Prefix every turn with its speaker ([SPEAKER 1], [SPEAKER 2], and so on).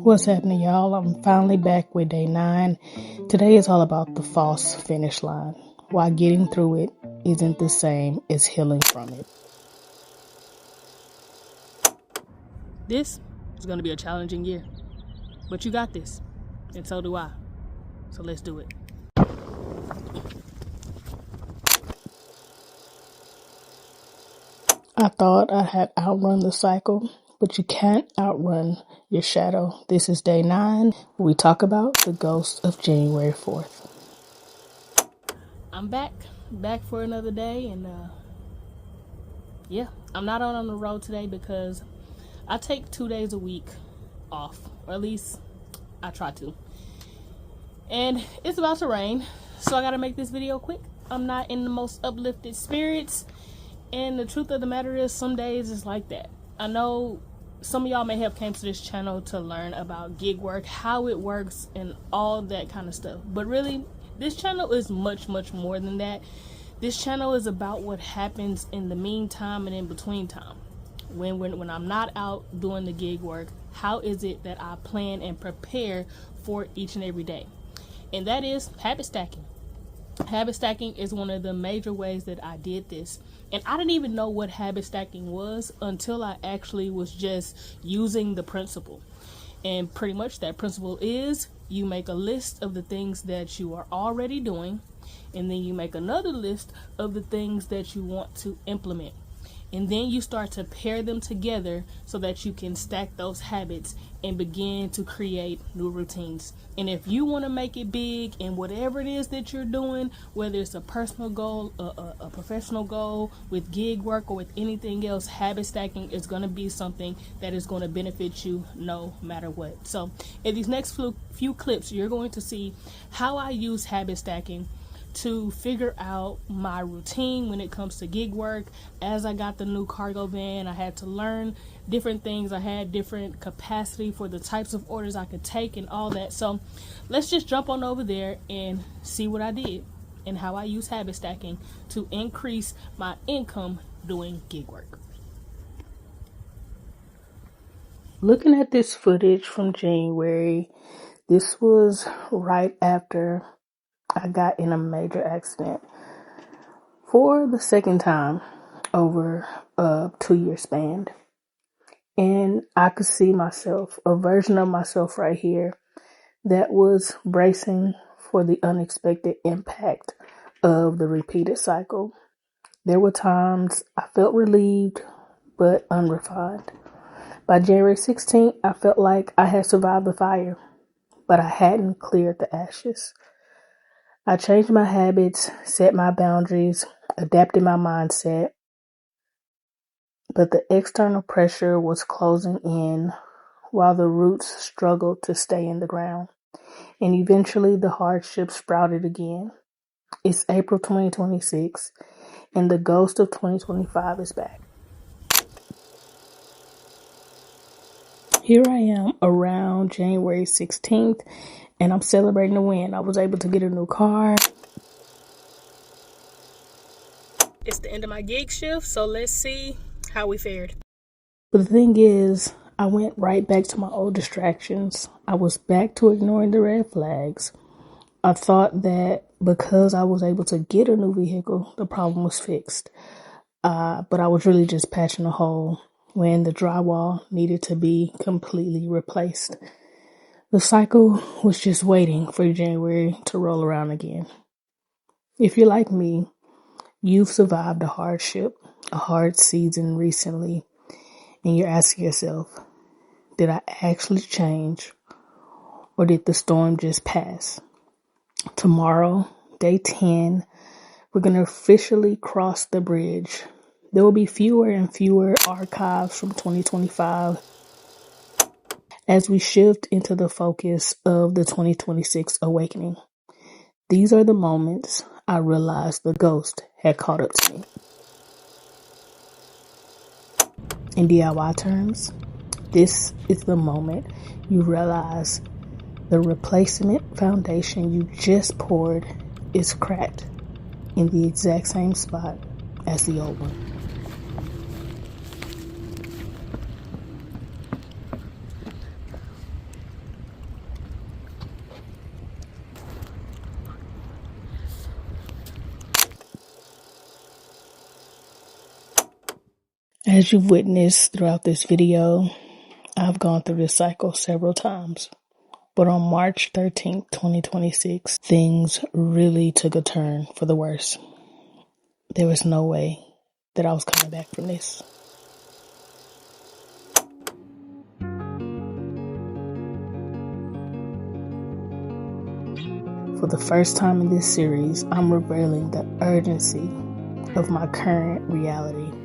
[SPEAKER 1] What's happening, y'all? I'm finally back with day 9. Today is all about the false finish line. Why getting through it isn't the same as healing from it. This is going to be a challenging year, but you got this, and so do I. So let's do it. I thought I had outrun the cycle, but you can't outrun your shadow. This is day 9, where we talk about the ghost of January 4th. I'm back for another day, and I'm not on the road today because I take 2 days a week off, or at least I try to. And it's about to rain, so I gotta make this video quick. I'm not in the most uplifted spirits, and the truth of the matter is some days it's like that. I know some of y'all may have came to this channel to learn about gig work, how it works, and all that kind of stuff. But really, this channel is much more than that. This channel is about what happens in the meantime and in between time. When I'm not out doing the gig work, how is it that I plan and prepare for each and every day? And that is habit stacking. Habit stacking is one of the major ways that I did this. And I didn't even know what habit stacking was until I actually was just using the principle. And pretty much that principle is you make a list of the things that you are already doing, and then you make another list of the things that you want to implement. And then you start to pair them together so that you can stack those habits and begin to create new routines. And if you want to make it big in whatever it is that you're doing, whether it's a personal goal, a professional goal, with gig work, or with anything else, habit stacking is going to be something that is going to benefit you no matter what. So in these next few clips, you're going to see how I use habit stacking to figure out my routine when it comes to gig work. As I got the new cargo van, I had to learn different things. I had different capacity for the types of orders I could take and all that. So let's just jump on over there and see what I did and how I use habit stacking to increase my income doing gig work. Looking at this footage from January, this was right after I got in a major accident for the second time over a 2-year span. And I could see myself, a version of myself right here, that was bracing for the unexpected impact of the repeated cycle. There were times I felt relieved, but unrefined. By January 16th, I felt like I had survived the fire, but I hadn't cleared the ashes. I changed my habits, set my boundaries, adapted my mindset, but the external pressure was closing in while the roots struggled to stay in the ground. And eventually the hardship sprouted again. It's April 2026, and the ghost of 2025 is back. Here I am around January 16th, and I'm celebrating the win. I was able to get a new car. It's the end of my gig shift, so let's see how we fared. But the thing is, I went right back to my old distractions. I was back to ignoring the red flags. I thought that because I was able to get a new vehicle, the problem was fixed. But I was really just patching a hole when the drywall needed to be completely replaced. The cycle was just waiting for January to roll around again. If you're like me, you've survived a hardship, a hard season recently, and you're asking yourself, did I actually change, or did the storm just pass? Tomorrow, day 10, we're going to officially cross the bridge. There will be fewer and fewer archives from 2025 as we shift into the focus of the 2026 awakening. These are the moments I realized the ghost had caught up to me. In DIY terms, this is the moment you realize the replacement foundation you just poured is cracked in the exact same spot as the old one. As you've witnessed throughout this video, I've gone through this cycle several times. But on March 13th, 2026, things really took a turn for the worse. There was no way that I was coming back from this. For the first time in this series, I'm revealing the urgency of my current reality.